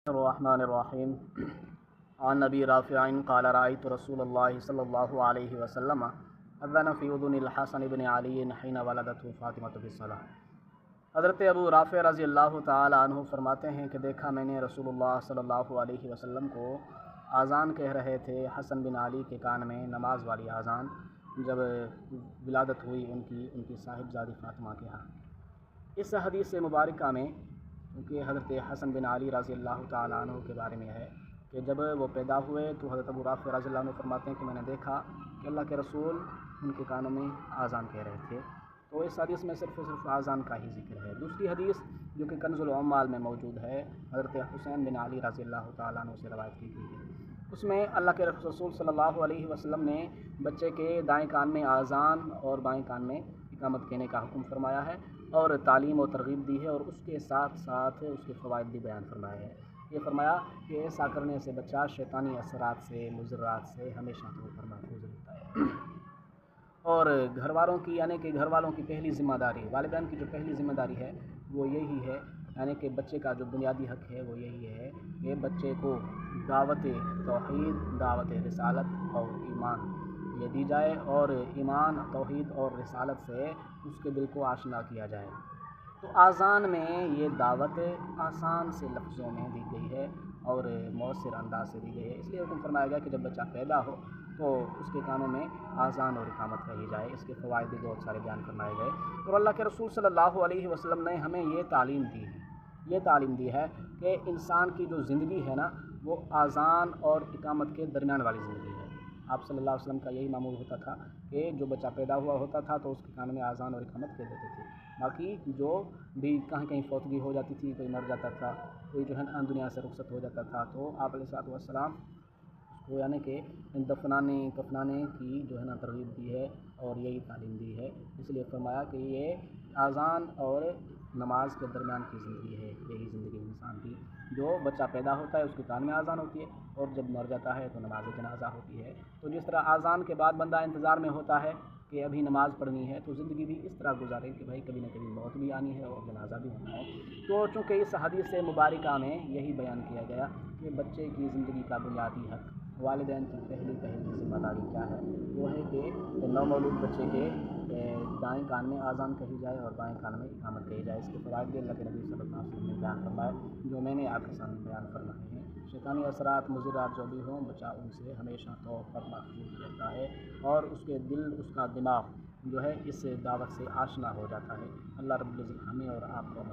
الرحمن الرحیم عن نبی رافع قال رأيت رسول اللہ صلی اللہ علیہ وسلم اذن فی اذن الحسن بن علی حین ولدته فاطمۃ بالصلاۃ۔ حضرت ابو رافع رضی اللہ تعالی عنہ فرماتے ہیں کہ دیکھا میں نے رسول اللہ صلی اللہ علیہ وسلم کو اذان کہہ رہے تھے حسن بن علی کے کان میں، نماز والی اذان، جب ولادت ہوئی ان کی صاحبزادی فاطمہ کے ہاں۔ اس حدیث مبارکہ میں کیونکہ حضرت حسن بن علی رضی اللہ تعالیٰ عنہ کے بارے میں ہے کہ جب وہ پیدا ہوئے تو حضرت ابو رافع رضی اللہ عنہ فرماتے ہیں کہ میں نے دیکھا کہ اللہ کے رسول ان کے کانوں میں اذان کہہ رہے تھے۔ تو اس حدیث میں صرف اذان کا ہی ذکر ہے۔ دوسری حدیث جو کہ کنز العمال میں موجود ہے، حضرت حسین بن علی رضی اللہ تعالیٰ عنہ سے روایت کی گئی ہے، اس میں اللہ کے رسول صلی اللہ علیہ وسلم نے بچے کے دائیں کان میں اذان اور بائیں کان میں اقامت کہنے کا حکم فرمایا ہے، اور تعلیم و ترغیب دی ہے، اور اس کے ساتھ ساتھ اس کے فوائد بھی بیان فرمائے ہیں۔ یہ فرمایا کہ ایسا کرنے سے بچہ شیطانی اثرات سے، مضرات سے ہمیشہ طور پر محفوظ رہتا ہے۔ اور گھر والوں کی یعنی کہ گھر والوں کی پہلی ذمہ داری، والدین کی جو پہلی ذمہ داری ہے وہ یہی ہے، یعنی کہ بچے کا جو بنیادی حق ہے وہ یہی ہے کہ بچے کو دعوت توحید، دعوت رسالت اور ایمان یہ دی جائے، اور ایمان، توحید اور رسالت سے اس کے دل کو آشنا کیا جائے۔ تو اذان میں یہ دعوت آسان سے لفظوں میں دی گئی ہے اور مؤثر انداز سے دی گئی ہے، اس لیے حکم فرمایا گیا کہ جب بچہ پیدا ہو تو اس کے کانوں میں اذان اور اقامت کہی جائے۔ اس کے فوائد بھی بہت سارے بیان فرمائے گئے، اور اللہ کے رسول صلی اللہ علیہ وسلم نے ہمیں یہ تعلیم دی ہے کہ انسان کی جو زندگی ہے نا، وہ اذان اور اقامت کے درمیان والی زندگی ہے۔ آپ صلی اللہ علیہ وسلم کا یہی معمول ہوتا تھا کہ جو بچہ پیدا ہوا ہوتا تھا تو اس کے کان میں اذان اور اقامت کہہ دیتے تھے۔ باقی جو بھی کہیں فوتگی ہو جاتی تھی، کوئی مر جاتا تھا، کوئی جو ہے نا دنیا سے رخصت ہو جاتا تھا، تو آپ علیہ الصلوۃ والسلام کو یعنی کہ دفنانے کفنانے کی جو ہے نا ترغیب دی ہے اور یہی تعلیم دی ہے۔ اس لیے فرمایا کہ یہ اذان اور نماز کے درمیان کی زندگی ہے، یہی زندگی انسان کی۔ جو بچہ پیدا ہوتا ہے اس کے کان میں اذان ہوتی ہے، اور جب مر جاتا ہے تو نماز جنازہ ہوتی ہے۔ تو جس طرح اذان کے بعد بندہ انتظار میں ہوتا ہے کہ ابھی نماز پڑھنی ہے، تو زندگی بھی اس طرح گزارے کہ بھائی کبھی نہ کبھی موت بھی آنی ہے اور جنازہ بھی ہونا ہے۔ تو چونکہ اس حدیث مبارکہ میں یہی بیان کیا گیا کہ بچے کی زندگی کا بنیادی حق، والدین کی پہلی ذمہ داری کیا ہے، وہ ہے کہ نومولود بچے کے دائیں کان میں اذان کہی جائے اور بائیں کان میں اقامت کہی جائے۔ اس کے فوائد بھی اللہ کے نبی صلی اللہ علیہ وسلم نے بیان فرمائے، جو میں نے آپ کے سامنے بیان فرمائے ہیں۔ شیطانی اثرات، مضرات جو بھی ہوں، بچہ ان سے ہمیشہ طور پر محفوظ رہتا ہے، اور اس کے دل، اس کا دماغ جو ہے اس دعوت سے آشنا ہو جاتا ہے۔ اللہ رب العزت ہمیں اور آپ کو